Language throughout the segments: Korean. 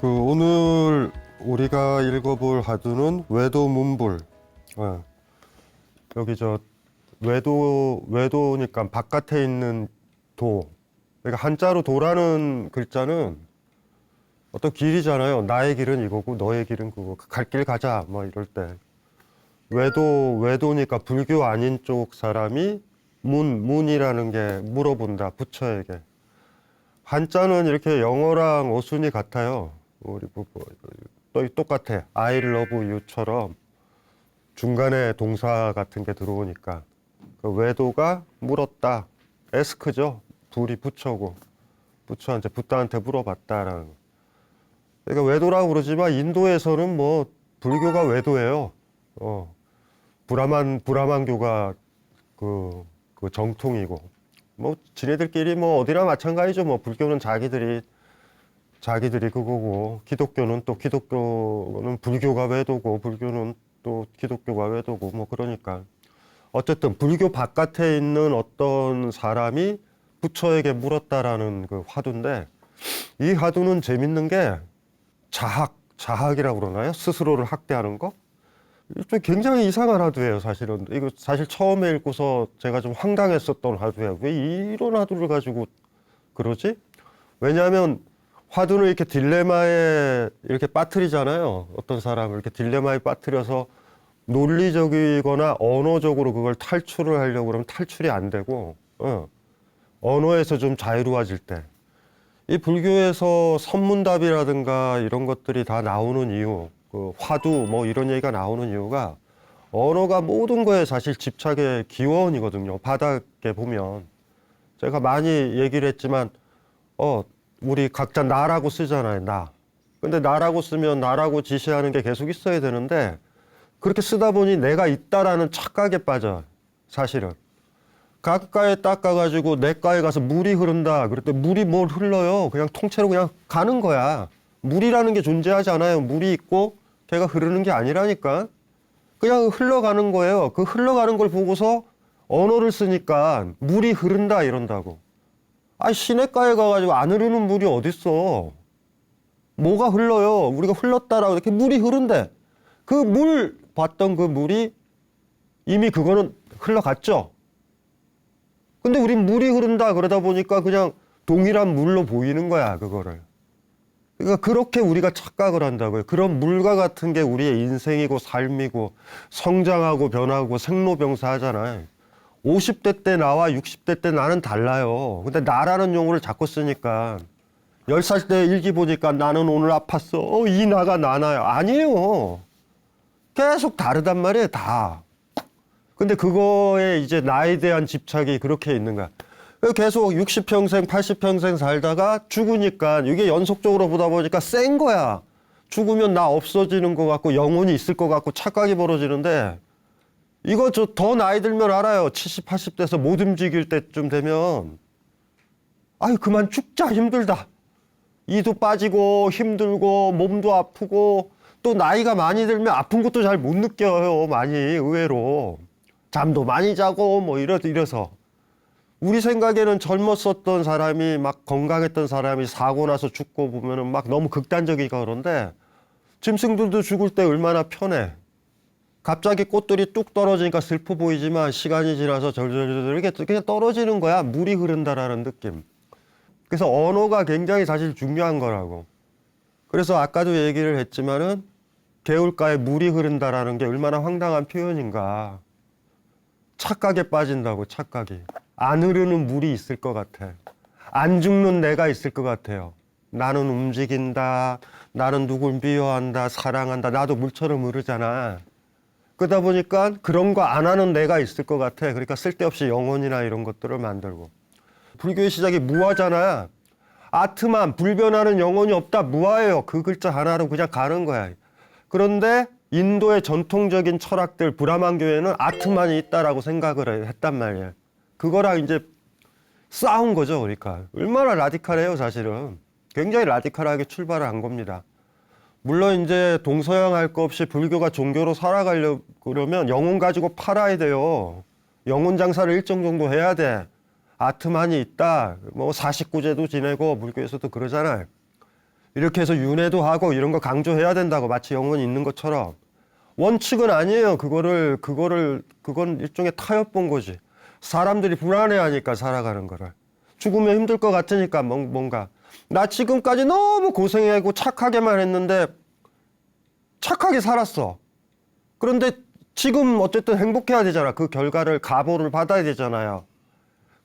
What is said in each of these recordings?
오늘 우리가 읽어볼 하두는 외도문불. 여기 외도니까 바깥에 있는 도. 그러니까 한자로 도라는 글자는 어떤 길이잖아요. 나의 길은 이거고 너의 길은 그거. 갈 길 가자 뭐 이럴 때. 외도니까 불교 아닌 쪽 사람이 문이라는 게 물어본다, 부처에게. 한자는 이렇게 영어랑 어순이 같아요. 우리 또 똑같아. I love you처럼 중간에 동사 같은 게 들어오니까. 그 외도가 물었다. 에스크죠. 불이 부처고. 부처한테, 부다한테 물어봤다라는 거. 그러니까 외도라고 그러지만 인도에서는 뭐 불교가 외도예요. 브라만교가 그 정통이고. 뭐 지네들끼리 뭐 어디나 마찬가지죠. 뭐 불교는 자기들이 그거고, 기독교는 불교가 외도고, 불교는 또 기독교가 외도고, 뭐 그러니까. 어쨌든 불교 바깥에 있는 어떤 사람이 부처에게 물었다라는 그 화두인데, 이 화두는 재밌는 게 자학이라고 그러나요? 스스로를 학대하는 거? 좀 굉장히 이상한 화두예요, 사실은. 이거 사실 처음에 읽고서 제가 좀 황당했었던 화두예요. 왜 이런 화두를 가지고 그러지? 왜냐하면 화두는 이렇게 딜레마에 이렇게 빠뜨리잖아요. 어떤 사람을 이렇게 딜레마에 빠뜨려서 논리적이거나 언어적으로 그걸 탈출을 하려고 그러면 탈출이 안 되고, 언어에서 좀 자유로워질 때. 이 불교에서 선문답이라든가 이런 것들이 다 나오는 이유, 그 화두 뭐 이런 얘기가 나오는 이유가 언어가 모든 거에 사실 집착의 기원이거든요. 바닥에 보면. 제가 많이 얘기를 했지만, 우리 각자 나라고 쓰잖아요, 나. 근데 나라고 쓰면 나라고 지시하는 게 계속 있어야 되는데, 그렇게 쓰다 보니 내가 있다라는 착각에 빠져, 사실은. 가까에 닦아가지고 내가에 가서 물이 흐른다. 그럴 때 물이 뭘 흘러요? 그냥 통째로 그냥 가는 거야. 물이라는 게 존재하지 않아요. 물이 있고 걔가 흐르는 게 아니라니까. 그냥 흘러가는 거예요. 그 흘러가는 걸 보고서 언어를 쓰니까 물이 흐른다 이런다고. 시냇가에 가가지고 안 흐르는 물이 어딨어. 뭐가 흘러요? 우리가 흘렀다라고 이렇게 물이 흐른대. 봤던 그 물이 이미 그거는 흘러갔죠. 근데 우린 물이 흐른다 그러다 보니까 그냥 동일한 물로 보이는 거야, 그거를. 그러니까 그렇게 우리가 착각을 한다고요. 그런 물과 같은 게 우리의 인생이고 삶이고 성장하고 변하고 생로병사 하잖아요. 50대 때 나와 60대 때 나는 달라요. 근데 나라는 용어를 자꾸 쓰니까 10살 때 일기 보니까 나는 오늘 아팠어. 이 나가 나나요? 아니에요. 계속 다르단 말이에요, 다. 근데 그거에 이제 나에 대한 집착이 그렇게 있는 거야. 계속 60평생, 80평생 살다가 죽으니까 이게 연속적으로 보다 보니까 센 거야. 죽으면 나 없어지는 것 같고 영혼이 있을 것 같고 착각이 벌어지는데 이거 더 나이 들면 알아요. 70, 80대에서 못 움직일 때쯤 되면 그만 죽자, 힘들다. 이도 빠지고 힘들고 몸도 아프고 또 나이가 많이 들면 아픈 것도 잘 못 느껴요. 많이 의외로. 잠도 많이 자고 뭐 이래서 우리 생각에는 젊었었던 사람이 막 건강했던 사람이 사고 나서 죽고 보면은 막 너무 극단적이고 그런데 짐승들도 죽을 때 얼마나 편해. 갑자기 꽃들이 뚝 떨어지니까 슬퍼 보이지만 시간이 지나서 절절절 이렇게 그냥 떨어지는 거야. 물이 흐른다라는 느낌. 그래서 언어가 굉장히 사실 중요한 거라고. 그래서 아까도 얘기를 했지만은 개울가에 물이 흐른다라는 게 얼마나 황당한 표현인가. 착각에 빠진다고, 착각이. 안 흐르는 물이 있을 것 같아. 안 죽는 내가 있을 것 같아요. 나는 움직인다. 나는 누굴 미워한다. 사랑한다. 나도 물처럼 흐르잖아. 그러다 보니까 그런 거 안 하는 내가 있을 것 같아. 그러니까 쓸데없이 영혼이나 이런 것들을 만들고. 불교의 시작이 무아잖아. 아트만, 불변하는 영혼이 없다. 무아예요. 그 글자 하나로 그냥 가는 거야. 그런데 인도의 전통적인 철학들, 브라만교에는 아트만이 있다라고 생각을 했단 말이에요. 그거랑 이제 싸운 거죠, 그러니까. 얼마나 라디칼해요, 사실은. 굉장히 라디칼하게 출발을 한 겁니다. 물론 이제 동서양 할 거 없이 불교가 종교로 살아가려고 그러면 영혼 가지고 팔아야 돼요. 영혼 장사를 일정 정도 해야 돼. 아트만이 있다. 뭐 49제도 지내고 불교에서도 그러잖아요. 이렇게 해서 윤회도 하고 이런 거 강조해야 된다고 마치 영혼이 있는 것처럼. 원칙은 아니에요. 그건 일종의 타협 본 거지. 사람들이 불안해하니까 살아가는 거를. 죽으면 힘들 것 같으니까 뭔가. 나 지금까지 너무 고생하고 착하게만 했는데 착하게 살았어. 그런데 지금 어쨌든 행복해야 되잖아. 그 결과를 가보를 받아야 되잖아요.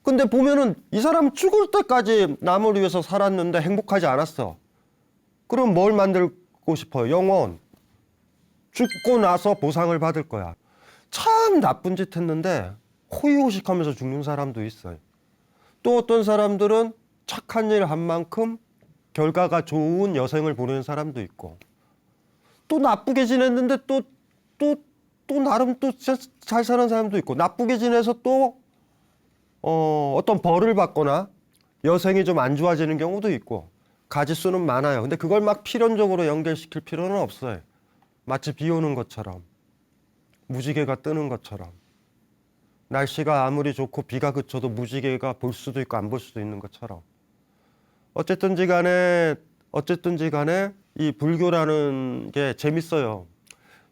근데 보면은 이 사람 죽을 때까지 남을 위해서 살았는데 행복하지 않았어. 그럼 뭘 만들고 싶어요? 영혼. 죽고 나서 보상을 받을 거야. 참 나쁜 짓 했는데 호의호식하면서 죽는 사람도 있어요. 또 어떤 사람들은 착한 일 한 만큼 결과가 좋은 여생을 보내는 사람도 있고, 또 나쁘게 지냈는데 또 나름 또 잘 사는 사람도 있고, 나쁘게 지내서 또 어떤 벌을 받거나 여생이 좀 안 좋아지는 경우도 있고, 가지수는 많아요. 근데 그걸 막 필연적으로 연결시킬 필요는 없어요. 마치 비 오는 것처럼, 무지개가 뜨는 것처럼, 날씨가 아무리 좋고 비가 그쳐도 무지개가 볼 수도 있고 안 볼 수도 있는 것처럼. 어쨌든지 간에 이 불교라는 게 재밌어요.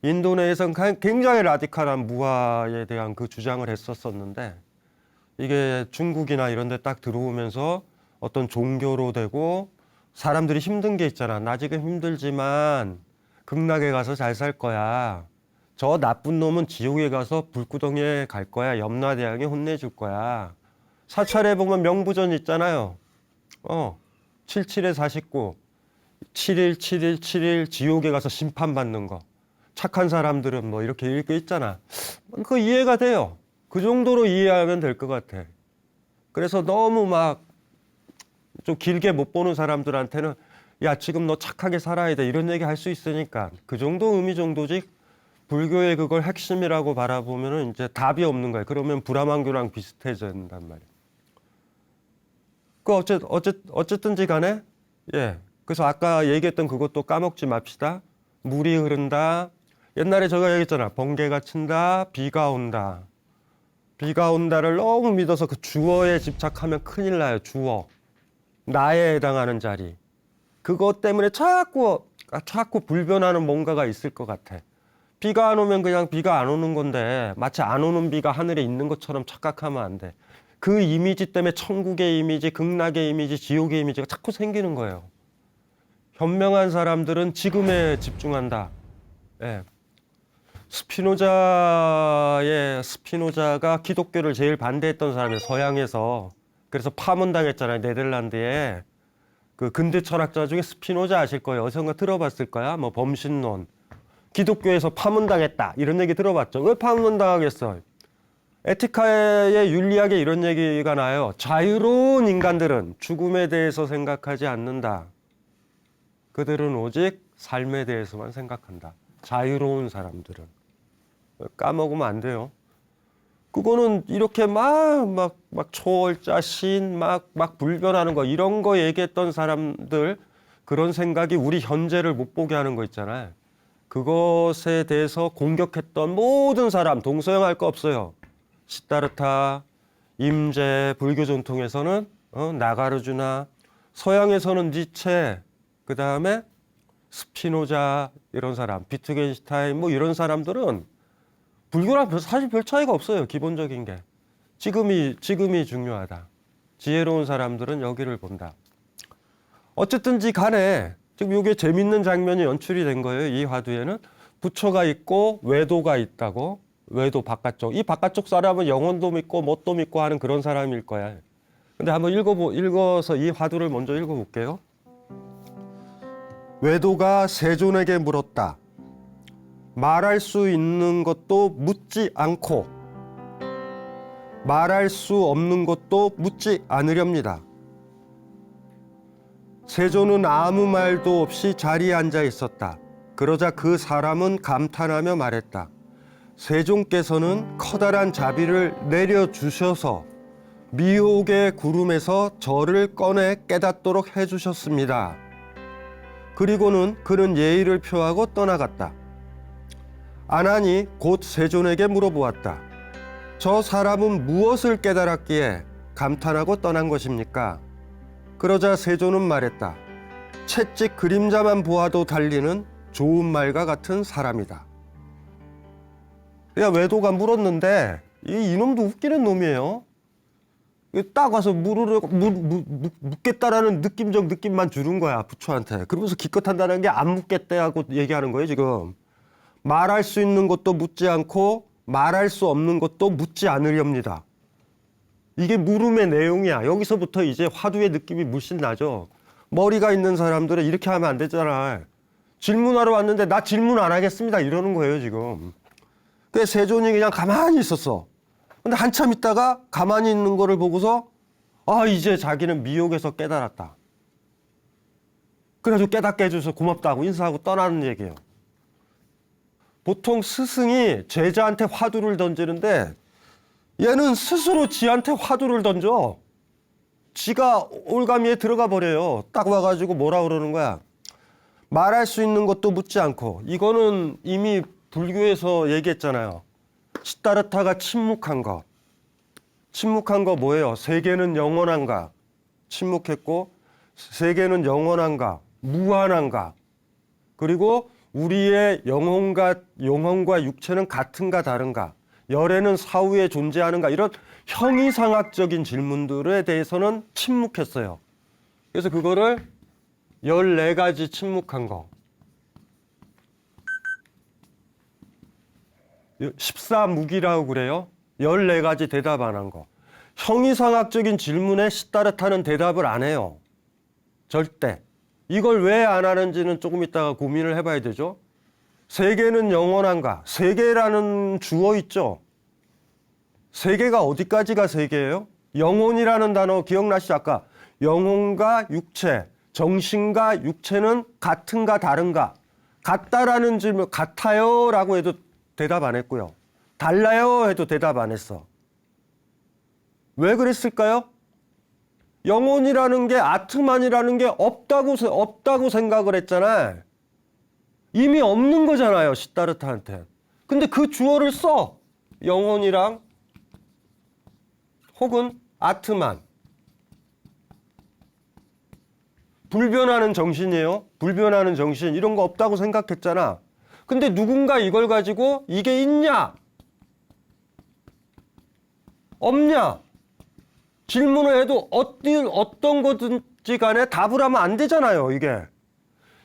인도네에서는 굉장히 라디칼한 무아에 대한 그 주장을 했었었는데, 이게 중국이나 이런 데 딱 들어오면서 어떤 종교로 되고, 사람들이 힘든 게 있잖아. 나 지금 힘들지만 극락에 가서 잘 살 거야. 저 나쁜 놈은 지옥에 가서 불구덩이에 갈 거야. 염라대왕이 혼내줄 거야. 사찰에 보면 명부전 있잖아요. 77에 49, 7일, 7일, 7일 지옥에 가서 심판받는 거. 착한 사람들은 뭐 이렇게 읽고 있잖아. 그거 이해가 돼요. 그 정도로 이해하면 될 것 같아. 그래서 너무 막 좀 길게 못 보는 사람들한테는 야, 지금 너 착하게 살아야 돼. 이런 얘기 할 수 있으니까. 그 정도 의미 정도지. 불교의 그걸 핵심이라고 바라보면은 이제 답이 없는 거예요. 그러면 브라만교랑 비슷해진단 말이에요. 어쨌든지 간에, 예. 그래서 아까 얘기했던 그것도 까먹지 맙시다. 물이 흐른다. 옛날에 제가 얘기했잖아. 번개가 친다. 비가 온다. 비가 온다를 너무 믿어서 그 주어에 집착하면 큰일 나요. 주어. 나에 해당하는 자리. 그것 때문에 자꾸 불변하는 뭔가가 있을 것 같아. 비가 안 오면 그냥 비가 안 오는 건데 마치 안 오는 비가 하늘에 있는 것처럼 착각하면 안 돼. 그 이미지 때문에 천국의 이미지, 극락의 이미지, 지옥의 이미지가 자꾸 생기는 거예요. 현명한 사람들은 지금에 집중한다. 예. 스피노자가 기독교를 제일 반대했던 사람이에요. 서양에서. 그래서 파문당했잖아요. 네덜란드에. 그 근대 철학자 중에 스피노자 아실 거예요. 어디선가 들어봤을 거야. 뭐 범신론. 기독교에서 파문당했다. 이런 얘기 들어봤죠. 왜 파문당하겠어? 에티카의 윤리학에 이런 얘기가 나요. 자유로운 인간들은 죽음에 대해서 생각하지 않는다. 그들은 오직 삶에 대해서만 생각한다. 자유로운 사람들은. 까먹으면 안 돼요. 그거는 이렇게 막 초월자, 신, 막 불변하는 거, 이런 거 얘기했던 사람들, 그런 생각이 우리 현재를 못 보게 하는 거 있잖아요. 그것에 대해서 공격했던 모든 사람, 동서양할 거 없어요. 시다르타, 임제, 불교 전통에서는 나가르주나, 서양에서는 니체, 그 다음에 스피노자, 이런 사람, 비트겐슈타인, 뭐 이런 사람들은 불교랑 사실 별 차이가 없어요. 기본적인 게. 지금이 중요하다. 지혜로운 사람들은 여기를 본다. 어쨌든지 간에 지금 이게 재밌는 장면이 연출이 된 거예요. 이 화두에는 부처가 있고 외도가 있다고. 외도 바깥쪽. 이 바깥쪽 사람은 영혼도 믿고 뭣도 믿고 하는 그런 사람일 거야. 근데 한번 읽어서 이 화두를 먼저 읽어볼게요. 외도가 세존에게 물었다. 말할 수 있는 것도 묻지 않고 말할 수 없는 것도 묻지 않으렵니다. 세존은 아무 말도 없이 자리에 앉아 있었다. 그러자 그 사람은 감탄하며 말했다. 세존께서는 커다란 자비를 내려주셔서 미혹의 구름에서 저를 꺼내 깨닫도록 해주셨습니다. 그리고는 그는 예의를 표하고 떠나갔다. 아난이 곧 세존에게 물어보았다. 저 사람은 무엇을 깨달았기에 감탄하고 떠난 것입니까? 그러자 세존은 말했다. 채찍 그림자만 보아도 달리는 좋은 말과 같은 사람이다. 그러니까 외도가 물었는데 이놈도 웃기는 놈이에요. 딱 와서 묻겠다라는 느낌적 느낌만 주는 거야, 부처한테. 그러면서 기껏 한다는 게 안 묻겠대 하고 얘기하는 거예요, 지금. 말할 수 있는 것도 묻지 않고 말할 수 없는 것도 묻지 않으렵니다. 이게 물음의 내용이야. 여기서부터 이제 화두의 느낌이 물씬 나죠. 머리가 있는 사람들은 이렇게 하면 안 되잖아. 질문하러 왔는데 나 질문 안 하겠습니다 이러는 거예요, 지금. 그래서 세존이 그냥 가만히 있었어. 근데 한참 있다가 가만히 있는 거를 보고서 이제 자기는 미혹에서 깨달았다. 그래가지고 깨닫게 해줘서 고맙다고 인사하고 떠나는 얘기예요. 보통 스승이 제자한테 화두를 던지는데 얘는 스스로 지한테 화두를 던져. 지가 올가미에 들어가 버려요. 딱 와가지고 뭐라 그러는 거야. 말할 수 있는 것도 묻지 않고. 이거는 이미 불교에서 얘기했잖아요. 시타르타가 침묵한 거. 침묵한 거 뭐예요? 세계는 영원한가? 침묵했고, 세계는 영원한가? 무한한가? 그리고 우리의 영혼과 육체는 같은가 다른가? 열애는 사후에 존재하는가? 이런 형이상학적인 질문들에 대해서는 침묵했어요. 그래서 그거를 14가지 침묵한 거. 14무기라고 그래요. 14가지 대답 안 한 거. 형이상학적인 질문에 시타르타는 대답을 안 해요. 절대. 이걸 왜 안 하는지는 조금 이따가 고민을 해봐야 되죠. 세계는 영원한가? 세계라는 주어 있죠. 세계가 어디까지가 세계예요? 영혼이라는 단어 기억나시죠? 아까 영혼과 육체, 정신과 육체는 같은가 다른가? 같다라는 질문, 같아요 라고 해도 대답 안 했고요. 달라요 해도 대답 안 했어. 왜 그랬을까요? 영혼이라는 게, 아트만이라는 게 없다고 생각을 했잖아. 이미 없는 거잖아요, 시타르타한테. 근데 그 주어를 써. 영혼이랑 혹은 아트만. 불변하는 정신이에요. 불변하는 정신. 이런 거 없다고 생각했잖아. 근데 누군가 이걸 가지고 이게 있냐? 없냐? 질문을 해도 어떤 거든지 간에 답을 하면 안 되잖아요, 이게.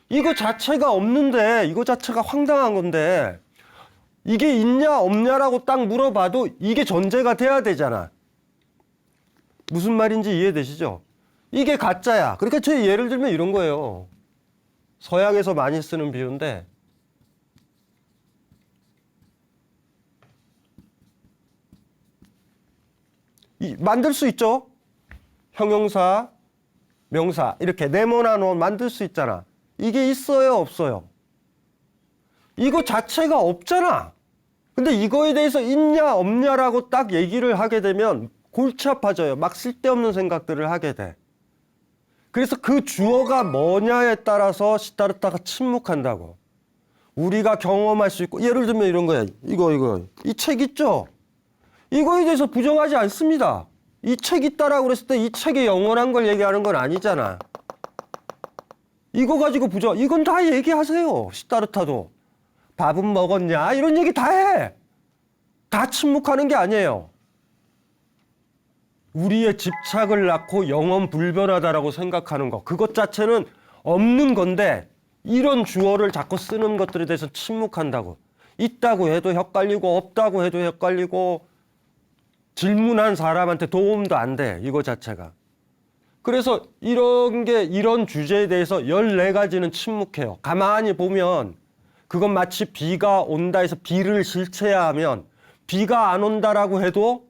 이거 자체가 없는데, 이거 자체가 황당한 건데, 이게 있냐, 없냐라고 딱 물어봐도 이게 전제가 돼야 되잖아. 무슨 말인지 이해되시죠? 이게 가짜야. 그러니까 제 예를 들면 이런 거예요. 서양에서 많이 쓰는 비유인데, 만들 수 있죠? 형용사, 명사 이렇게 네모나노 만들 수 있잖아. 이게 있어요, 없어요? 이거 자체가 없잖아. 근데 이거에 대해서 있냐, 없냐라고 딱 얘기를 하게 되면 골치 아파져요. 막 쓸데없는 생각들을 하게 돼. 그래서 그 주어가 뭐냐에 따라서 시타르타가 침묵한다고. 우리가 경험할 수 있고, 예를 들면 이런 거야. 이거. 이 책 있죠? 이거에 대해서 부정하지 않습니다. 이 책 있다라고 그랬을 때 이 책의 영원한 걸 얘기하는 건 아니잖아. 이거 가지고 이건 다 얘기하세요. 시타르타도. 밥은 먹었냐? 이런 얘기 다 해. 다 침묵하는 게 아니에요. 우리의 집착을 낳고 영원 불변하다라고 생각하는 거. 그것 자체는 없는 건데 이런 주어를 자꾸 쓰는 것들에 대해서 침묵한다고. 있다고 해도 헷갈리고 없다고 해도 헷갈리고 질문한 사람한테 도움도 안 돼. 이거 자체가. 그래서 이런 주제에 대해서 14가지는 침묵해요. 가만히 보면 그건 마치 비가 온다 해서 비를 실체화하면 비가 안 온다라고 해도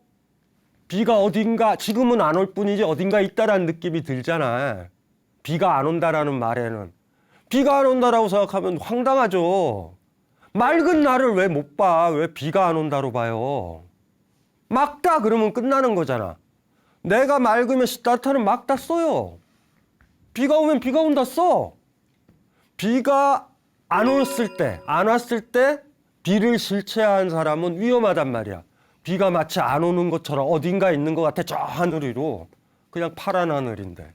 비가 어딘가 지금은 안 올 뿐이지 어딘가 있다라는 느낌이 들잖아. 비가 안 온다라는 말에는. 비가 안 온다라고 생각하면 황당하죠. 맑은 날을 왜 못 봐? 왜 비가 안 온다로 봐요? 막다 그러면 끝나는 거잖아. 내가 맑으면 시타르타는 막다 써요. 비가 오면 비가 온다 써. 비가 안 왔을 때 비를 실체화한 사람은 위험하단 말이야. 비가 마치 안 오는 것처럼 어딘가 있는 것 같아. 저 하늘 위로. 그냥 파란 하늘인데.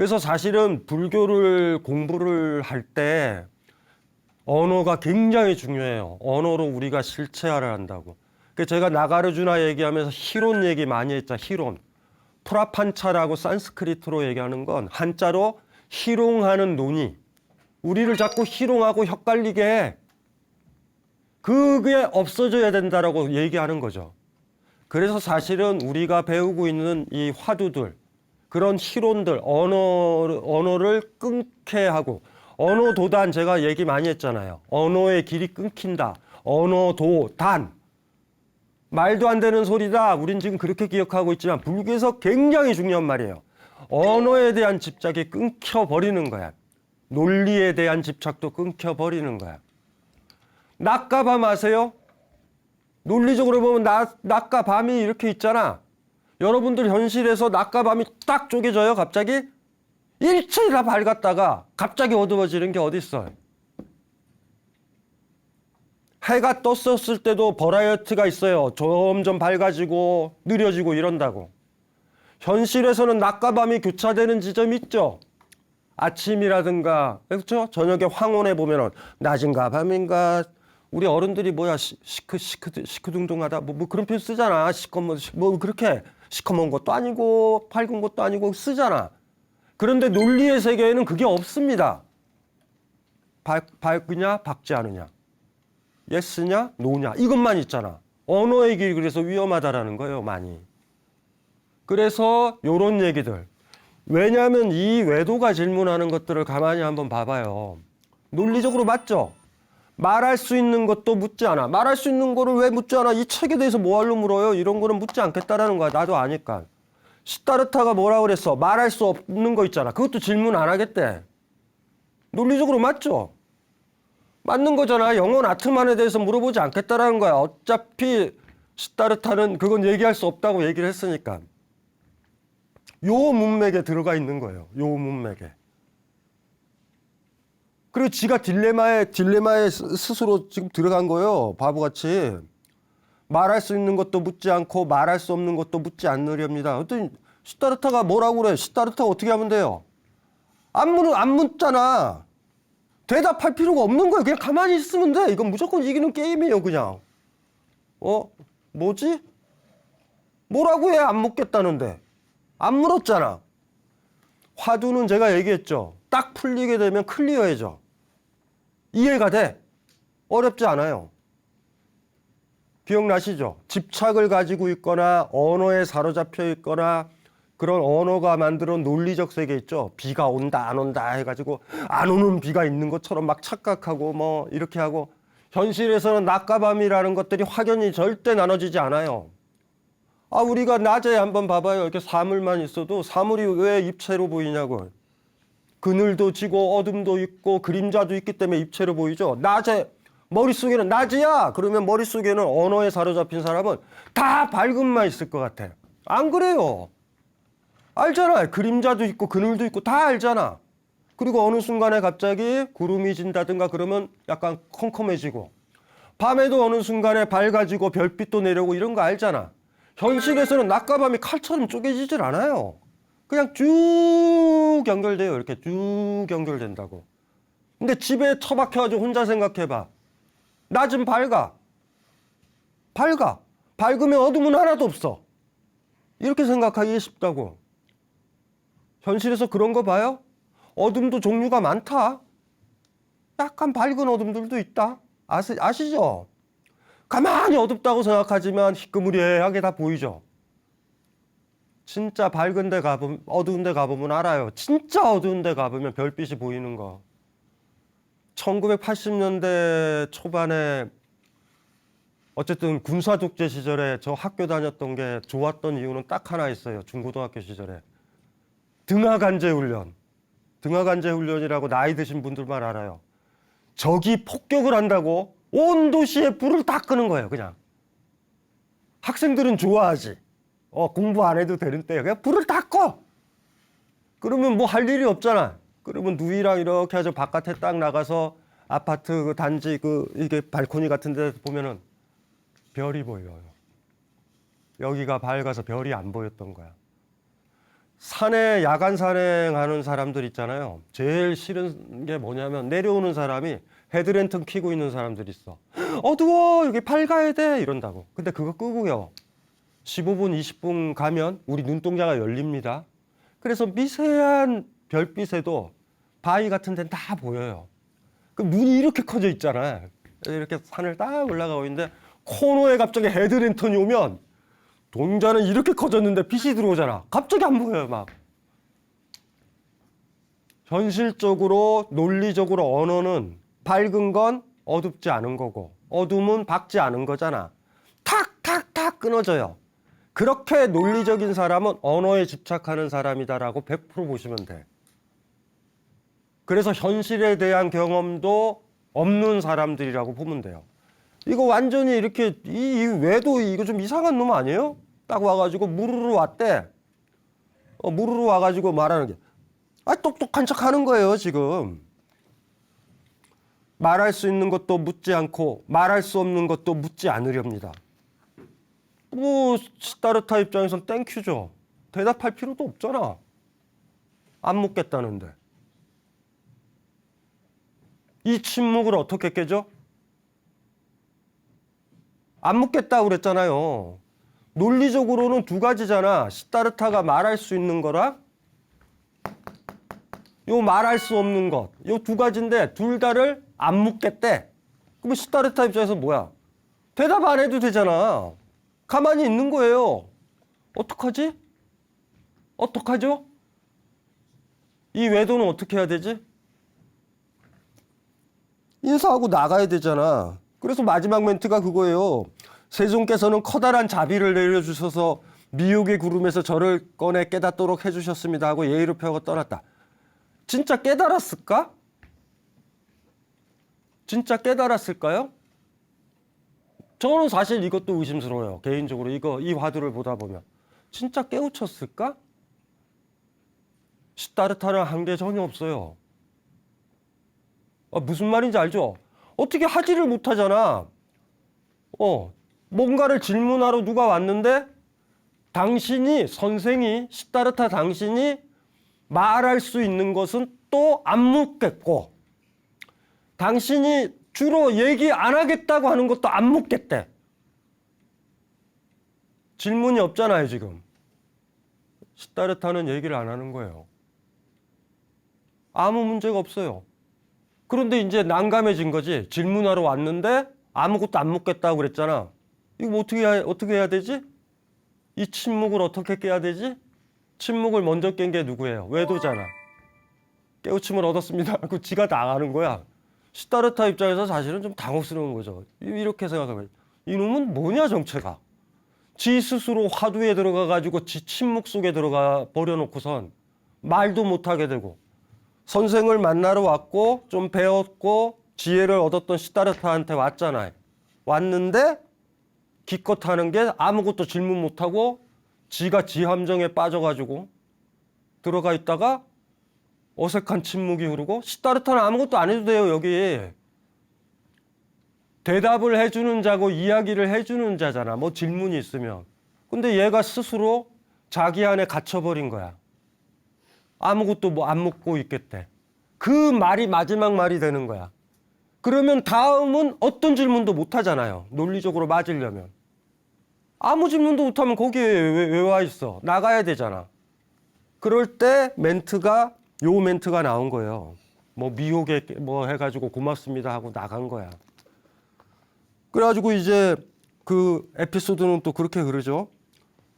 그래서 사실은 불교를 공부를 할 때 언어가 굉장히 중요해요. 언어로 우리가 실체화를 한다고. 그 제가 나가르주나 얘기하면서 희론 얘기 많이 했죠. 희론. 프라판차라고 산스크리트로 얘기하는 건 한자로 희롱하는 논의. 우리를 자꾸 희롱하고 헷갈리게 해. 그게 없어져야 된다라고 얘기하는 거죠. 그래서 사실은 우리가 배우고 있는 이 화두들, 그런 희론들, 언어를 끊게 하고, 언어 도단 제가 얘기 많이 했잖아요. 언어의 길이 끊긴다. 언어 도단. 말도 안 되는 소리다. 우린 지금 그렇게 기억하고 있지만 불교에서 굉장히 중요한 말이에요. 언어에 대한 집착이 끊겨버리는 거야. 논리에 대한 집착도 끊겨버리는 거야. 낮과 밤 아세요? 논리적으로 보면 낮과 밤이 이렇게 있잖아. 여러분들 현실에서 낮과 밤이 딱 쪼개져요, 갑자기? 일체히 다 밝았다가 갑자기 어두워지는 게 어디 있어요? 해가 떴었을 때도 버라이어티가 있어요. 점점 밝아지고 느려지고 이런다고. 현실에서는 낮과 밤이 교차되는 지점이 있죠. 아침이라든가, 그렇죠? 저녁에 황혼에 보면은 낮인가 밤인가. 우리 어른들이 뭐야 시크둥둥하다 뭐 그런 표현 쓰잖아. 뭐 그렇게 시커먼 것도 아니고 밝은 것도 아니고 쓰잖아. 그런데 논리의 세계에는 그게 없습니다. 밝으냐 밝지 않으냐, 예스냐 노냐 이것만 있잖아. 언어의 길이 그래서 위험하다라는 거예요, 많이. 그래서 요런 얘기들. 왜냐하면 이 외도가 질문하는 것들을 가만히 한번 봐봐요. 논리적으로 맞죠? 말할 수 있는 것도 묻지 않아. 말할 수 있는 거를 왜 묻지 않아? 이 책에 대해서 뭐하러 물어요? 이런 거는 묻지 않겠다라는 거야. 나도 아니까. 시타르타가 뭐라 그랬어? 말할 수 없는 거 있잖아. 그것도 질문 안 하겠대. 논리적으로 맞죠? 맞는 거잖아. 영혼 아트만에 대해서 물어보지 않겠다라는 거야. 어차피 시타르타는 그건 얘기할 수 없다고 얘기를 했으니까. 요 문맥에 들어가 있는 거예요. 요 문맥에. 그리고 지가 딜레마에 스스로 지금 들어간 거예요. 바보같이. 말할 수 있는 것도 묻지 않고 말할 수 없는 것도 묻지 않으렵니다. 어떤 시타르타가 뭐라고 그래? 시타르타가 어떻게 하면 돼요? 안 묻잖아. 대답할 필요가 없는 거예요. 그냥 가만히 있으면 돼. 이건 무조건 이기는 게임이에요, 그냥. 뭐지? 뭐라고 해? 안 묻겠다는데. 안 물었잖아. 화두는 제가 얘기했죠. 딱 풀리게 되면 클리어해져. 이해가 돼. 어렵지 않아요. 기억나시죠? 집착을 가지고 있거나 언어에 사로잡혀 있거나 그런 언어가 만들어 논리적 세계 있죠. 비가 온다 안 온다 해가지고 안 오는 비가 있는 것처럼 막 착각하고 뭐 이렇게 하고, 현실에서는 낮과 밤이라는 것들이 확연히 절대 나눠지지 않아요. 우리가 낮에 한번 봐봐요. 이렇게 사물만 있어도 사물이 왜 입체로 보이냐고. 그늘도 지고 어둠도 있고 그림자도 있기 때문에 입체로 보이죠. 낮에 머릿속에는 낮이야 그러면 머릿속에는 언어에 사로잡힌 사람은 다 밝음만 있을 것 같아. 안 그래요. 알잖아. 그림자도 있고 그늘도 있고 다 알잖아. 그리고 어느 순간에 갑자기 구름이 진다든가 그러면 약간 컴컴해지고, 밤에도 어느 순간에 밝아지고 별빛도 내려오고 이런 거 알잖아. 현실에서는 낮과 밤이 칼처럼 쪼개지질 않아요. 그냥 쭉 연결돼요. 이렇게 쭉 연결된다고. 근데 집에 처박혀가지고 혼자 생각해봐. 낮은 밝아. 밝으면 어둠은 하나도 없어. 이렇게 생각하기 쉽다고. 현실에서 그런 거 봐요? 어둠도 종류가 많다. 약간 밝은 어둠들도 있다. 아시죠? 가만히 어둡다고 생각하지만 희끄무리하게 다 보이죠. 진짜 밝은 데 가보면, 어두운 데 가보면 알아요. 진짜 어두운 데 가보면 별빛이 보이는 거. 1980년대 초반에 어쨌든 군사독재 시절에 저 학교 다녔던 게 좋았던 이유는 딱 하나 있어요. 중고등학교 시절에. 등하간제훈련. 등하간제훈련이라고 나이 드신 분들만 알아요. 적이 폭격을 한다고 온 도시에 불을 다 끄는 거예요, 그냥. 학생들은 좋아하지. 공부 안 해도 되는 때에 그냥 불을 다 꺼. 그러면 뭐 할 일이 없잖아. 그러면 누이랑 이렇게 해서 바깥에 딱 나가서 아파트 그 단지 이게 발코니 같은 데 보면은 별이 보여요. 여기가 밝아서 별이 안 보였던 거야. 산에 야간 산행하는 사람들 있잖아요. 제일 싫은 게 뭐냐면 내려오는 사람이 헤드랜턴 켜고 있는 사람들이 있어. 어두워 여기 밝아야 돼 이런다고. 근데 그거 끄고요. 15분 20분 가면 우리 눈동자가 열립니다. 그래서 미세한 별빛에도 바위 같은 데는 다 보여요. 그럼 눈이 이렇게 커져 있잖아. 이렇게 산을 딱 올라가고 있는데 코너에 갑자기 헤드랜턴이 오면 동자는 이렇게 커졌는데 빛이 들어오잖아. 갑자기 안 보여요, 막. 현실적으로, 논리적으로 언어는 밝은 건 어둡지 않은 거고, 어둠은 밝지 않은 거잖아. 탁 끊어져요. 그렇게 논리적인 사람은 언어에 집착하는 사람이다라고 100% 보시면 돼. 그래서 현실에 대한 경험도 없는 사람들이라고 보면 돼요. 이거 완전히 이렇게 이 외도 이거 좀 이상한 놈 아니에요? 딱 와가지고 무르르 왔대. 무르르 와가지고 말하는 게 똑똑한 척 하는 거예요 지금. 말할 수 있는 것도 묻지 않고 말할 수 없는 것도 묻지 않으렵니다. 뭐 시다르타 입장에선 땡큐죠. 대답할 필요도 없잖아. 안 묻겠다는데. 이 침묵을 어떻게 깨죠? 안 묻겠다고 그랬잖아요. 논리적으로는 두 가지잖아. 시다르타가 말할 수 있는 거랑 요 말할 수 없는 것. 요 두 가지인데 둘 다를 안 묻겠대. 그러면 시다르타 입장에서 뭐야? 대답 안 해도 되잖아. 가만히 있는 거예요. 어떡하지? 어떡하죠? 이 외도는 어떻게 해야 되지? 인사하고 나가야 되잖아. 그래서 마지막 멘트가 그거예요. 세종께서는 커다란 자비를 내려주셔서 미혹의 구름에서 저를 꺼내 깨닫도록 해주셨습니다 하고 예의를 펴고 떠났다. 진짜 깨달았을까? 진짜 깨달았을까요? 저는 사실 이것도 의심스러워요. 개인적으로 이 화두를 보다 보면. 진짜 깨우쳤을까? 시다르타는 한 게 전혀 없어요. 무슨 말인지 알죠? 어떻게 하지를 못하잖아. 뭔가를 질문하러 누가 왔는데 선생이 시다르타 당신이 말할 수 있는 것은 또 안 묻겠고 당신이 주로 얘기 안 하겠다고 하는 것도 안 묻겠대. 질문이 없잖아요 지금. 시다르타는 얘기를 안 하는 거예요. 아무 문제가 없어요. 그런데 이제 난감해진 거지. 질문하러 왔는데 아무것도 안 묻겠다고 그랬잖아. 이거 뭐 어떻게 해야 되지? 이 침묵을 어떻게 깨야 되지? 침묵을 먼저 깬 게 누구예요? 외도잖아. 깨우침을 얻었습니다. 그 지가 나가는 거야. 시다르타 입장에서 사실은 좀 당혹스러운 거죠. 이렇게 생각하면 이놈은 뭐냐 정체가. 지 스스로 화두에 들어가가지고 지 침묵 속에 들어가 버려놓고선 말도 못하게 되고 선생을 만나러 왔고 좀 배웠고 지혜를 얻었던 시다르타한테 왔잖아요. 왔는데 기껏 하는 게 아무것도 질문 못하고 지가 지 함정에 빠져가지고 들어가 있다가 어색한 침묵이 흐르고 시다르타는 아무것도 안 해도 돼요. 여기 대답을 해주는 자고 이야기를 해주는 자잖아. 뭐 질문이 있으면. 근데 얘가 스스로 자기 안에 갇혀버린 거야. 아무것도 뭐 안 묻고 있겠대. 그 말이 마지막 말이 되는 거야. 그러면 다음은 어떤 질문도 못 하잖아요. 논리적으로 맞으려면. 아무 질문도 못하면 거기에 왜 와 있어? 나가야 되잖아. 그럴 때 요 멘트가 나온 거예요. 뭐 미혹에 뭐 해가지고 고맙습니다 하고 나간 거야. 그래가지고 이제 그 에피소드는 또 그렇게 흐르죠.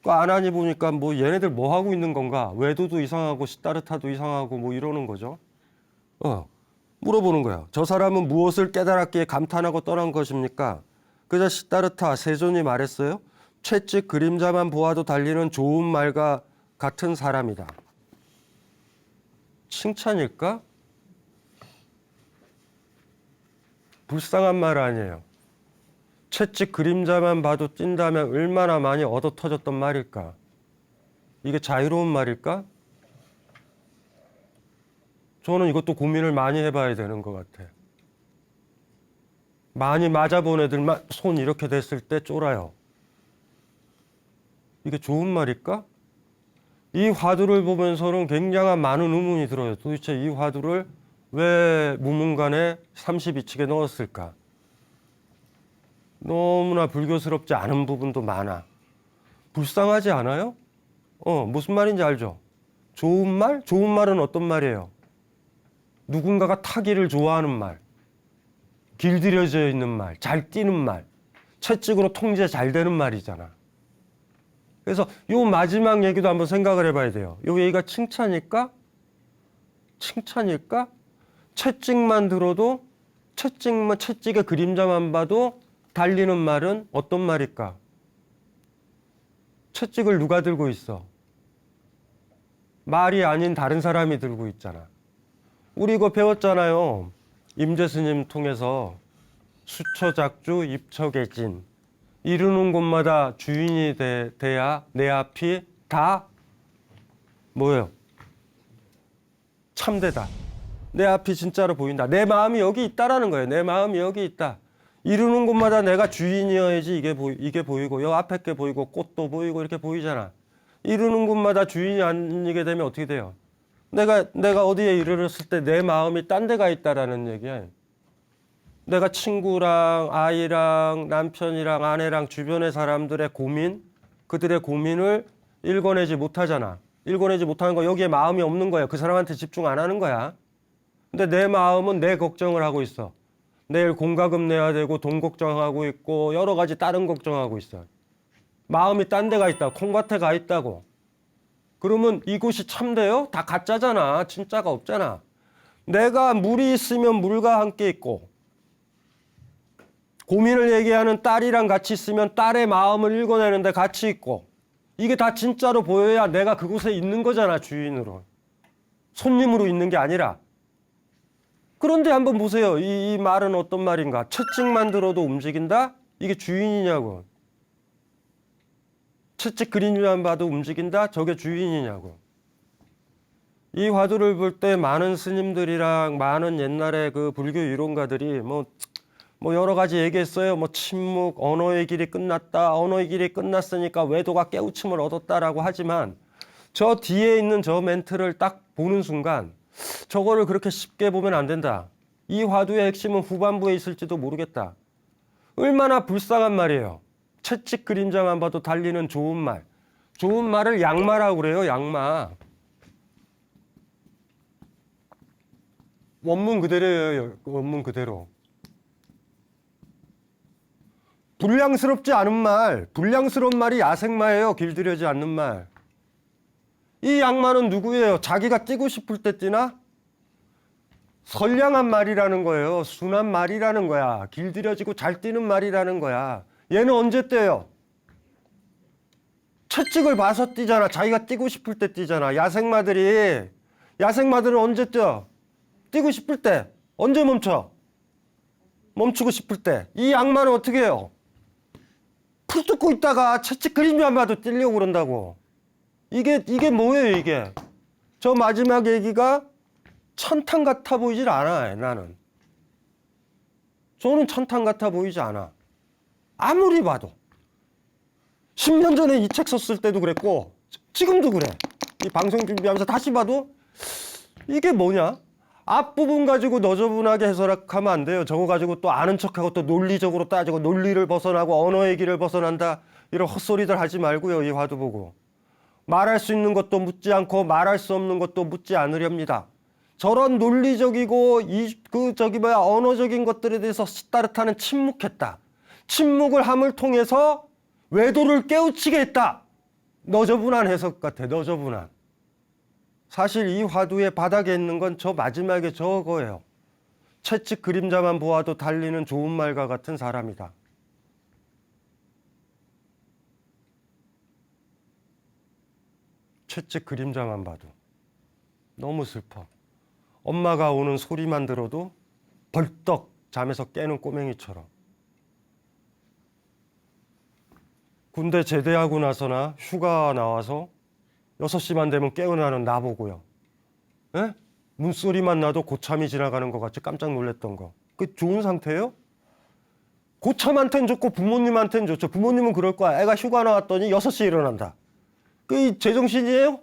아나니 보니까 뭐 얘네들 뭐 하고 있는 건가? 외도도 이상하고 시다르타도 이상하고 뭐 이러는 거죠. 물어보는 거야. 저 사람은 무엇을 깨달았기에 감탄하고 떠난 것입니까? 그저 시다르타 세존이 말했어요. 채찍 그림자만 보아도 달리는 좋은 말과 같은 사람이다. 칭찬일까? 불쌍한 말 아니에요. 채찍 그림자만 봐도 찐다면 얼마나 많이 얻어 터졌던 말일까? 이게 자유로운 말일까? 저는 이것도 고민을 많이 해봐야 되는 것 같아. 많이 맞아본 애들만 손 이렇게 됐을 때 쫄아요. 이게 좋은 말일까? 이 화두를 보면서는 굉장한 많은 의문이 들어요. 도대체 이 화두를 왜 무문관에 32칙에 넣었을까? 너무나 불교스럽지 않은 부분도 많아. 불쌍하지 않아요? 무슨 말인지 알죠? 좋은 말? 좋은 말은 어떤 말이에요? 누군가가 타기를 좋아하는 말, 길들여져 있는 말, 잘 뛰는 말, 채찍으로 통제 잘 되는 말이잖아. 그래서 요 마지막 얘기도 한번 생각을 해봐야 돼요. 요 얘기가 칭찬일까? 칭찬일까? 채찍만 들어도, 채찍의 그림자만 봐도 달리는 말은 어떤 말일까? 채찍을 누가 들고 있어? 말이 아닌 다른 사람이 들고 있잖아. 우리 이거 배웠잖아요. 임재스님 통해서 수처작주 입처계진. 이르는 곳마다 주인이 돼야 내 앞이 다 뭐예요? 참되다. 내 앞이 진짜로 보인다. 내 마음이 여기 있다라는 거예요. 내 마음이 여기 있다. 이르는 곳마다 내가 주인이어야지 이게 보이고 여 앞에 게 보이고 꽃도 보이고 이렇게 보이잖아. 이르는 곳마다 주인이 아니게 되면 어떻게 돼요? 내가 어디에 이르렀을 때 내 마음이 딴 데가 있다라는 얘기야. 내가 친구랑 아이랑 남편이랑 아내랑 주변의 사람들의 고민, 그들의 고민을 읽어내지 못하잖아. 읽어내지 못하는 거 여기에 마음이 없는 거야. 그 사람한테 집중 안 하는 거야. 근데 내 마음은 내 걱정을 하고 있어. 내일 공과금 내야 되고 돈 걱정하고 있고 여러 가지 다른 걱정하고 있어. 마음이 딴 데가 있다. 콩밭에 가 있다고. 그러면 이곳이 참돼요? 다 가짜잖아. 진짜가 없잖아. 내가 물이 있으면 물과 함께 있고 고민을 얘기하는 딸이랑 같이 있으면 딸의 마음을 읽어내는데 같이 있고 이게 다 진짜로 보여야 내가 그곳에 있는 거잖아. 주인으로. 손님으로 있는 게 아니라. 그런데 한번 보세요. 이 말은 어떤 말인가? 채찍만 들어도 움직인다? 이게 주인이냐고. 채찍 그림만 봐도 움직인다? 저게 주인이냐고. 이 화두를 볼 때 많은 스님들이랑 많은 옛날에 그 불교 이론가들이 뭐 여러 가지 얘기했어요. 뭐 침묵, 언어의 길이 끝났다. 언어의 길이 끝났으니까 외도가 깨우침을 얻었다라고 하지만 저 뒤에 있는 저 멘트를 딱 보는 순간 저거를 그렇게 쉽게 보면 안 된다. 이 화두의 핵심은 후반부에 있을지도 모르겠다. 얼마나 불쌍한 말이에요. 채찍 그림자만 봐도 달리는 좋은 말. 좋은 말을 양마라고 그래요. 양마. 원문 그대로예요. 원문 그대로. 불량스럽지 않은 말. 불량스러운 말이 야생마예요. 길들여지 않는 말. 이 양마는 누구예요? 자기가 뛰고 싶을 때 뛰나? 선량한 말이라는 거예요. 순한 말이라는 거야. 길들여지고 잘 뛰는 말이라는 거야. 얘는 언제 뛰어요? 채찍을 봐서 뛰잖아. 자기가 뛰고 싶을 때 뛰잖아. 야생마들은 언제 뛰어? 뛰고 싶을 때. 언제 멈춰? 멈추고 싶을 때. 이 양마는 어떻게 해요? 풀 뜯고 있다가 채찍 그림자만 봐도 뛰려고 그런다고. 이게 뭐예요, 이게? 저 마지막 얘기가 천탕 같아 보이질 않아요, 나는. 저는 천탕 같아 보이지 않아. 아무리 봐도. 10년 전에 이 책 썼을 때도 그랬고, 지금도 그래. 이 방송 준비하면서 다시 봐도, 이게 뭐냐? 앞부분 가지고 너저분하게 해석하면 안 돼요. 저거 가지고 또 아는 척하고 또 논리적으로 따지고 논리를 벗어나고 언어의 길을 벗어난다. 이런 헛소리들 하지 말고요, 이 화두 보고. 말할 수 있는 것도 묻지 않고 말할 수 없는 것도 묻지 않으렵니다. 저런 논리적이고 언어적인 것들에 대해서 시따르타는 침묵했다. 침묵을 함을 통해서 외도를 깨우치게 했다. 너저분한 해석 같아. 너저분한. 사실 이 화두의 바닥에 있는 건 저 마지막에 저거예요. 채찍 그림자만 보아도 달리는 좋은 말과 같은 사람이다. 채찍 그림자만 봐도 너무 슬퍼. 엄마가 오는 소리만 들어도 벌떡 잠에서 깨는 꼬맹이처럼. 군대 제대하고 나서나 휴가 나와서 6시만 되면 깨어나는 나보고요. 에? 문소리만 나도 고참이 지나가는 것 같이 깜짝 놀랐던 거. 그 좋은 상태예요? 고참한테는 좋고 부모님한테는 좋죠. 부모님은 그럴 거야. 애가 휴가 나왔더니 6시에 일어난다. 그 제정신이에요?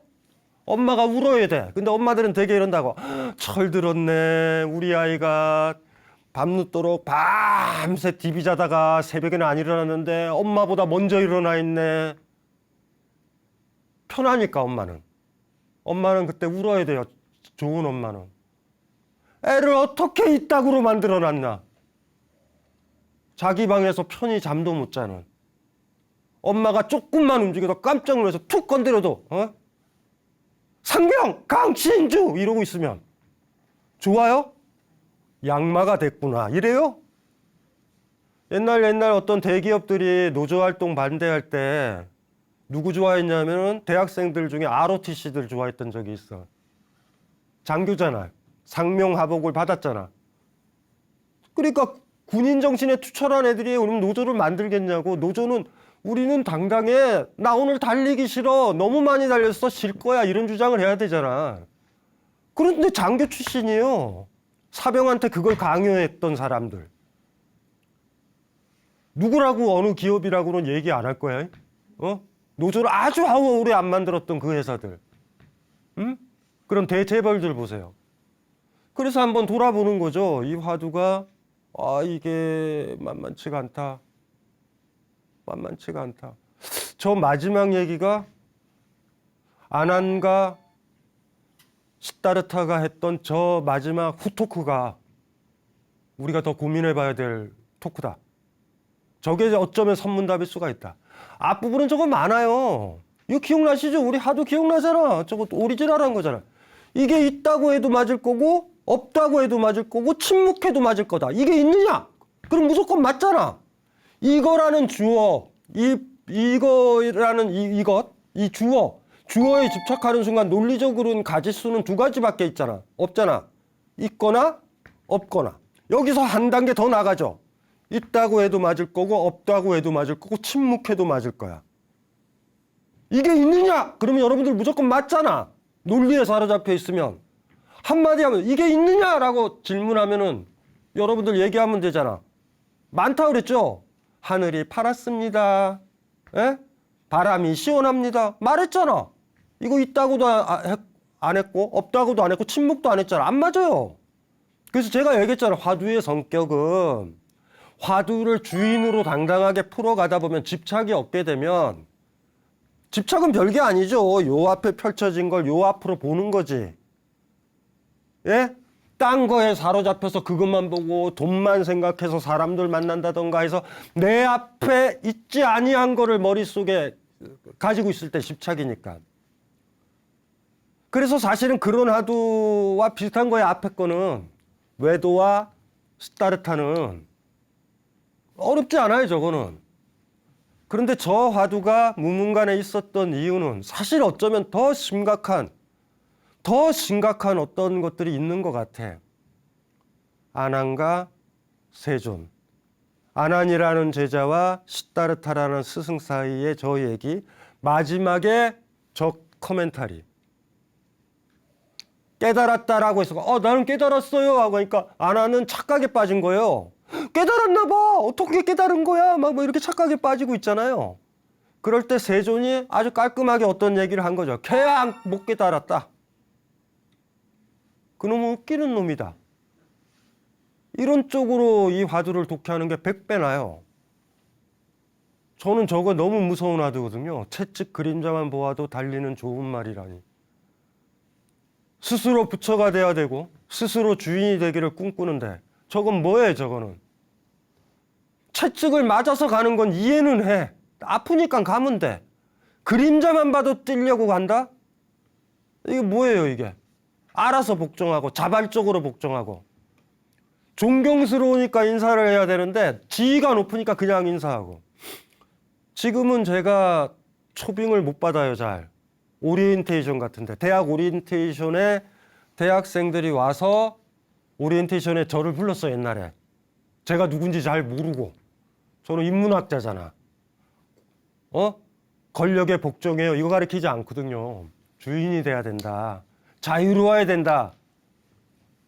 엄마가 울어야 돼. 근데 엄마들은 되게 이런다고. 철들었네. 우리 아이가 밤늦도록 밤새 디비 자다가 새벽에는 안 일어났는데 엄마보다 먼저 일어나 있네. 편하니까 엄마는. 엄마는 그때 울어야 돼요. 좋은 엄마는. 애를 어떻게 이따구로 만들어놨나. 자기 방에서 편히 잠도 못 자는. 엄마가 조금만 움직여도 깜짝 놀라서 툭 건드려도 상병 강신주 이러고 있으면 좋아요? 양마가 됐구나 이래요? 옛날 어떤 대기업들이 노조활동 반대할 때 누구 좋아했냐면 대학생들 중에 ROTC들 좋아했던 적이 있어. 장교잖아. 상명하복을 받았잖아. 그러니까 군인 정신에 투철한 애들이 그럼 노조를 만들겠냐고. 노조는 우리는 당당해. 나 오늘 달리기 싫어. 너무 많이 달렸어. 쉴 거야. 이런 주장을 해야 되잖아. 그런데 장교 출신이에요. 사병한테 그걸 강요했던 사람들. 누구라고 어느 기업이라고는 얘기 안 할 거야. 노조를 아주 오래 안 만들었던 그 회사들. 응? 그럼 대체벌들 보세요. 그래서 한번 돌아보는 거죠. 이 화두가 이게 만만치가 않다. 만만치가 않다. 저 마지막 얘기가 아난과 시다르타가 했던 저 마지막 후토크가 우리가 더 고민해봐야 될 토크다. 저게 어쩌면 선문답일 수가 있다. 앞부분은 저거 많아요. 이거 기억나시죠? 우리 하도 기억나잖아. 저거 오리지널한 거잖아. 이게 있다고 해도 맞을 거고 없다고 해도 맞을 거고 침묵해도 맞을 거다. 이게 있느냐? 그럼 무조건 맞잖아. 이거라는 주어, 이거라는 이 주어에 집착하는 순간 논리적으로는 가짓수는 두 가지밖에 있잖아. 없잖아. 있거나 없거나. 여기서 한 단계 더 나가죠. 있다고 해도 맞을 거고 없다고 해도 맞을 거고 침묵해도 맞을 거야. 이게 있느냐? 그러면 여러분들 무조건 맞잖아. 논리에 사로잡혀 있으면. 한마디 하면 이게 있느냐라고 질문하면은 여러분들 얘기하면 되잖아. 많다 그랬죠? 하늘이 파랗습니다. 에? 바람이 시원합니다. 말했잖아. 이거 있다고도 안 했고 없다고도 안 했고 침묵도 안 했잖아. 안 맞아요. 그래서 제가 얘기했잖아. 화두의 성격은 화두를 주인으로 당당하게 풀어가다 보면 집착이 없게 되면 집착은 별게 아니죠. 요 앞에 펼쳐진 걸 요 앞으로 보는 거지. 예? 딴 거에 사로잡혀서 그것만 보고 돈만 생각해서 사람들 만난다던가 해서 내 앞에 있지 아니한 거를 머릿속에 가지고 있을 때 집착이니까. 그래서 사실은 그런 화두와 비슷한 거에 앞에 거는 외도와 시다르타는 어렵지 않아요, 저거는. 그런데 저 화두가 무문간에 있었던 이유는 사실 어쩌면 더 심각한 어떤 것들이 있는 것 같아. 아난과 세존. 아난이라는 제자와 시다르타라는 스승 사이의 저 얘기. 마지막에 저 커멘터리. 깨달았다라고 해서 나는 깨달았어요 하고 하니까 아난은 착각에 빠진 거예요. 깨달았나 봐. 어떻게 깨달은 거야? 막 뭐 이렇게 착각에 빠지고 있잖아요. 그럴 때 세존이 아주 깔끔하게 어떤 얘기를 한 거죠. 걔야 못 깨달았다. 그놈은 웃기는 놈이다. 이런 쪽으로 이 화두를 독해하는 게 100배 나요. 저는 저거 너무 무서운 화두거든요. 채찍 그림자만 보아도 달리는 좋은 말이라니. 스스로 부처가 돼야 되고 스스로 주인이 되기를 꿈꾸는데 저건 뭐예요, 저거는? 채찍을 맞아서 가는 건 이해는 해. 아프니까 가면 돼. 그림자만 봐도 뛰려고 간다? 이게 뭐예요, 이게? 알아서 복종하고 자발적으로 복종하고 존경스러우니까 인사를 해야 되는데 지위가 높으니까 그냥 인사하고. 지금은 제가 초빙을 못 받아요, 잘. 오리엔테이션 같은데 대학 오리엔테이션에 대학생들이 와서 오리엔테이션에 저를 불렀어, 옛날에. 제가 누군지 잘 모르고. 저는 인문학자잖아. 권력에 복종해요. 이거 가르치지 않거든요. 주인이 돼야 된다. 자유로워야 된다.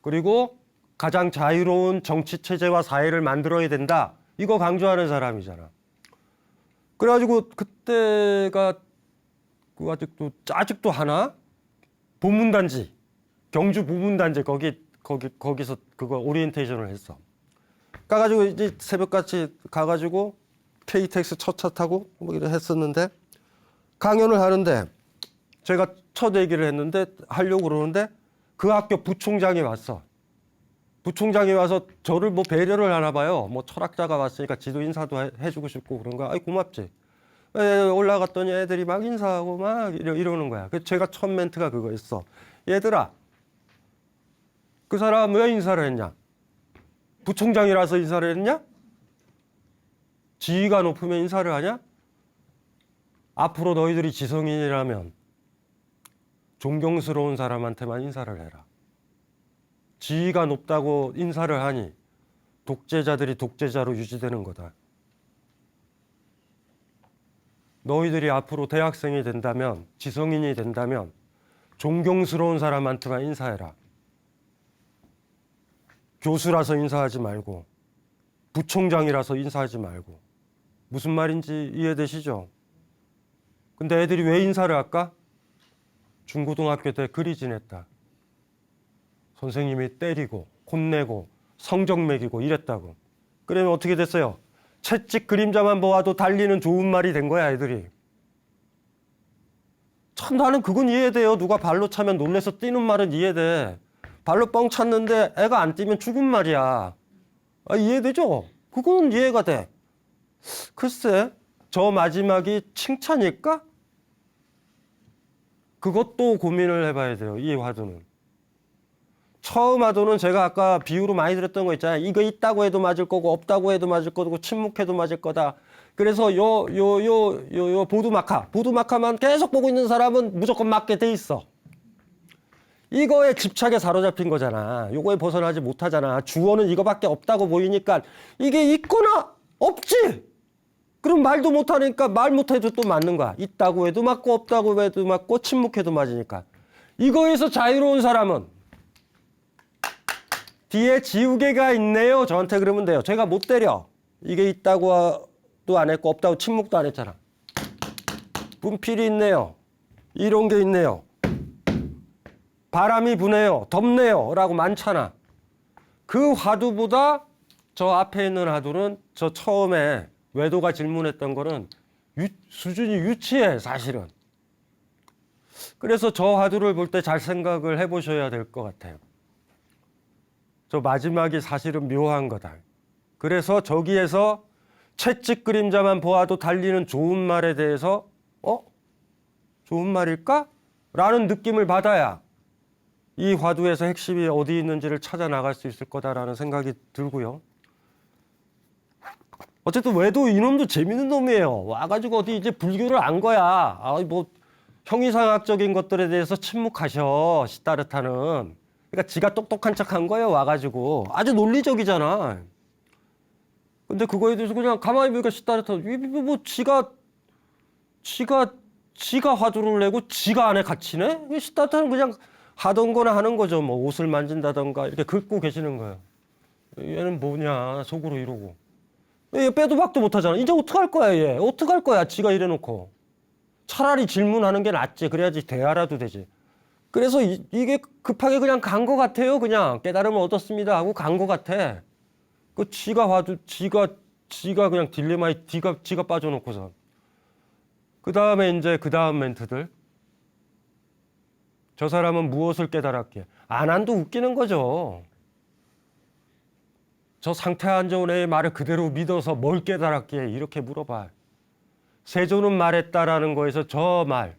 그리고 가장 자유로운 정치체제와 사회를 만들어야 된다. 이거 강조하는 사람이잖아. 그래가지고 그때가 아직도 하나? 보문단지, 경주 보문단지 거기서 그거 오리엔테이션을 했어. 가가지고 이제 새벽같이 가가지고 KTX 첫 차 타고 뭐 이래 했었는데 강연을 하는데 제가 첫 얘기를 했는데 하려고 그러는데 그 학교 부총장이 왔어. 부총장이 와서 저를 뭐 배려를 하나 봐요. 뭐 철학자가 왔으니까 지도 인사도 해주고 싶고 그런가. 아이 고맙지. 올라갔더니 애들이 막 인사하고 막 이러는 거야. 그래서 제가 첫 멘트가 그거였어. 얘들아, 그 사람 왜 인사를 했냐? 부총장이라서 인사를 했냐? 지위가 높으면 인사를 하냐? 앞으로 너희들이 지성인이라면 존경스러운 사람한테만 인사를 해라. 지위가 높다고 인사를 하니 독재자들이 독재자로 유지되는 거다. 너희들이 앞으로 대학생이 된다면, 지성인이 된다면 존경스러운 사람한테만 인사해라. 교수라서 인사하지 말고, 부총장이라서 인사하지 말고. 무슨 말인지 이해되시죠? 근데 애들이 왜 인사를 할까? 중고등학교 때 그리 지냈다. 선생님이 때리고 혼내고 성적 매기고 이랬다고. 그러면 어떻게 됐어요? 채찍 그림자만 보아도 달리는 좋은 말이 된 거야, 애들이. 참 나는 그건 이해돼요. 누가 발로 차면 놀래서 뛰는 말은 이해돼. 발로 뻥 찼는데 애가 안 뛰면 죽은 말이야. 이해되죠? 그건 이해가 돼. 글쎄, 저 마지막이 칭찬일까? 그것도 고민을 해봐야 돼요, 이 화두는. 처음 화두는 제가 아까 비유로 많이 들었던 거 있잖아요. 이거 있다고 해도 맞을 거고 없다고 해도 맞을 거고 침묵해도 맞을 거다. 그래서 요 보두마카만 계속 보고 있는 사람은 무조건 맞게 돼 있어. 이거에 집착에 사로잡힌 거잖아. 요거에 벗어나지 못하잖아. 주어는 이거밖에 없다고 보이니까 이게 있거나 없지. 그럼 말도 못하니까 말 못해도 또 맞는 거야. 있다고 해도 맞고 없다고 해도 맞고 침묵해도 맞으니까. 이거에서 자유로운 사람은 뒤에 지우개가 있네요. 저한테 그러면 돼요. 제가 못 때려. 이게 있다고도 안 했고 없다고 침묵도 안 했잖아. 분필이 있네요. 이런 게 있네요. 바람이 부네요. 덥네요. 라고 많잖아. 그 화두보다 저 앞에 있는 화두는 저 처음에 외도가 질문했던 거는 수준이 유치해, 사실은. 그래서 저 화두를 볼 때 잘 생각을 해보셔야 될 것 같아요. 저 마지막이 사실은 묘한 거다. 그래서 저기에서 채찍 그림자만 보아도 달리는 좋은 말에 대해서 좋은 말일까? 라는 느낌을 받아야 이 화두에서 핵심이 어디 있는지를 찾아 나갈 수 있을 거다라는 생각이 들고요. 어쨌든 외도 이놈도 재밌는 놈이에요. 와가지고 어디 이제 불교를 안 거야. 뭐 형이상학적인 것들에 대해서 침묵하셔, 시타르타는. 그러니까 지가 똑똑한 척 한 거예요, 와가지고. 아주 논리적이잖아. 근데 그거에 대해서 그냥 가만히 보니까 시타르타, 뭐 지가 화두를 내고 지가 안에 갇히네? 시타르타는 그냥 하던 거나 하는 거죠. 뭐 옷을 만진다던가 이렇게 긁고 계시는 거예요. 얘는 뭐냐, 속으로 이러고. 얘 빼도 박도 못하잖아. 이제 어떡할 거야, 얘. 어떡할 거야, 지가 이래놓고. 차라리 질문하는 게 낫지. 그래야지 대화라도 되지. 그래서 이게 급하게 그냥 간 거 같아요. 그냥 깨달음을 얻었습니다 하고 간 거 같아. 그 지가 그냥 딜레마에 지가 빠져놓고서. 그 다음에 이제 그 다음 멘트들. 저 사람은 무엇을 깨달았기에. 안 한도 웃기는 거죠. 저 상태 안 좋은 애의 말을 그대로 믿어서 뭘 깨달았기에 이렇게 물어봐. 세조는 말했다라는 거에서 저 말.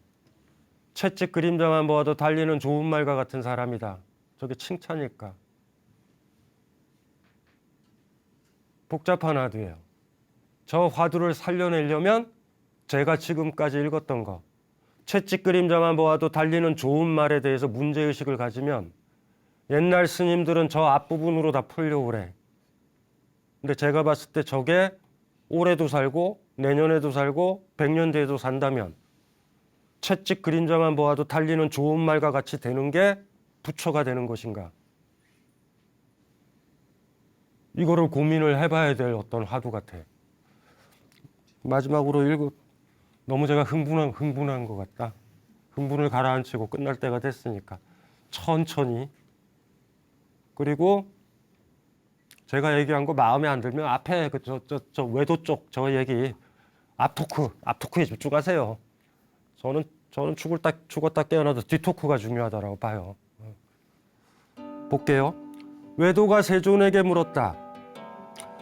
채찍 그림자만 보아도 달리는 좋은 말과 같은 사람이다. 저게 칭찬일까? 복잡한 화두예요. 저 화두를 살려내려면 제가 지금까지 읽었던 거, 채찍 그림자만 보아도 달리는 좋은 말에 대해서 문제의식을 가지면 옛날 스님들은 저 앞부분으로 다 풀려고 그래. 근데 제가 봤을 때 저게 올해도 살고 내년에도 살고 100년 뒤에도 산다면 채찍 그림자만 보아도 달리는 좋은 말과 같이 되는 게 부처가 되는 것인가? 이거를 고민을 해봐야 될 어떤 화두 같아. 마지막으로 너무 제가 흥분한 것 같다. 흥분을 가라앉히고 끝날 때가 됐으니까 천천히. 그리고 제가 얘기한 거 마음에 안 들면 앞에 저 외도 쪽 저 얘기 앞토크에 집중하세요. 저는 죽었다 깨어나도 뒷토크가 중요하다고 봐요. 볼게요. 외도가 세존에게 물었다.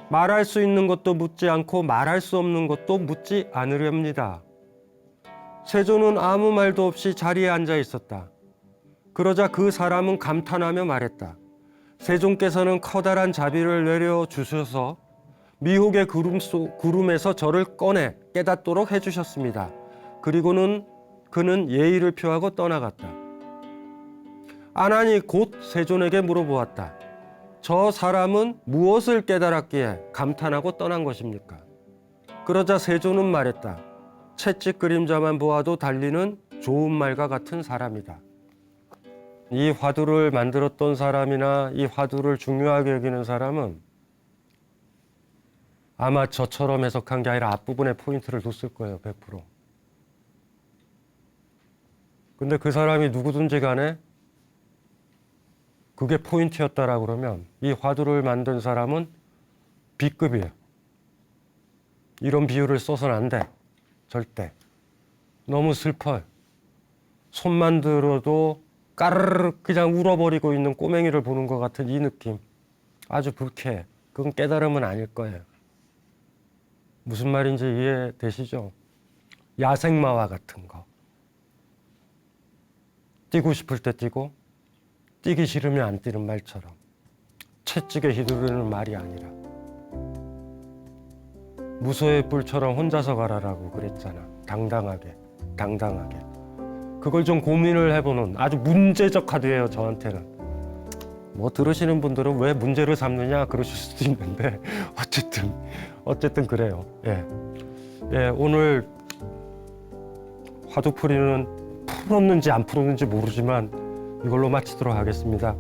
말할 수 있는 것도 묻지 않고 말할 수 없는 것도 묻지 않으렵니다. 세존은 아무 말도 없이 자리에 앉아 있었다. 그러자 그 사람은 감탄하며 말했다. 세존께서는 커다란 자비를 내려주셔서 미혹의 구름에서 저를 꺼내 깨닫도록 해주셨습니다. 그리고는 그는 예의를 표하고 떠나갔다. 아난이 곧 세존에게 물어보았다. 저 사람은 무엇을 깨달았기에 감탄하고 떠난 것입니까? 그러자 세존은 말했다. 채찍 그림자만 보아도 달리는 좋은 말과 같은 사람이다. 이 화두를 만들었던 사람이나 이 화두를 중요하게 여기는 사람은 아마 저처럼 해석한 게 아니라 앞부분에 포인트를 뒀을 거예요. 100%. 근데 그 사람이 누구든지 간에 그게 포인트였다라고 그러면 이 화두를 만든 사람은 B급이에요. 이런 비유를 써서는 안 돼. 절대. 너무 슬퍼요. 손만 들어도 까르르 그냥 울어버리고 있는 꼬맹이를 보는 것 같은 이 느낌. 아주 불쾌해. 그건 깨달음은 아닐 거예요. 무슨 말인지 이해되시죠? 야생마와 같은 거. 뛰고 싶을 때 뛰고 뛰기 싫으면 안 뛰는 말처럼 채찍에 휘두르는 말이 아니라 무소의 뿔처럼 혼자서 가라라고 그랬잖아. 당당하게. 그걸 좀 고민을 해보는 아주 문제적 화두예요. 저한테는. 뭐 들으시는 분들은 왜 문제를 삼느냐 그러실 수도 있는데 어쨌든 그래요. 예, 오늘 화두풀이는 풀었는지 안 풀었는지 모르지만 이걸로 마치도록 하겠습니다.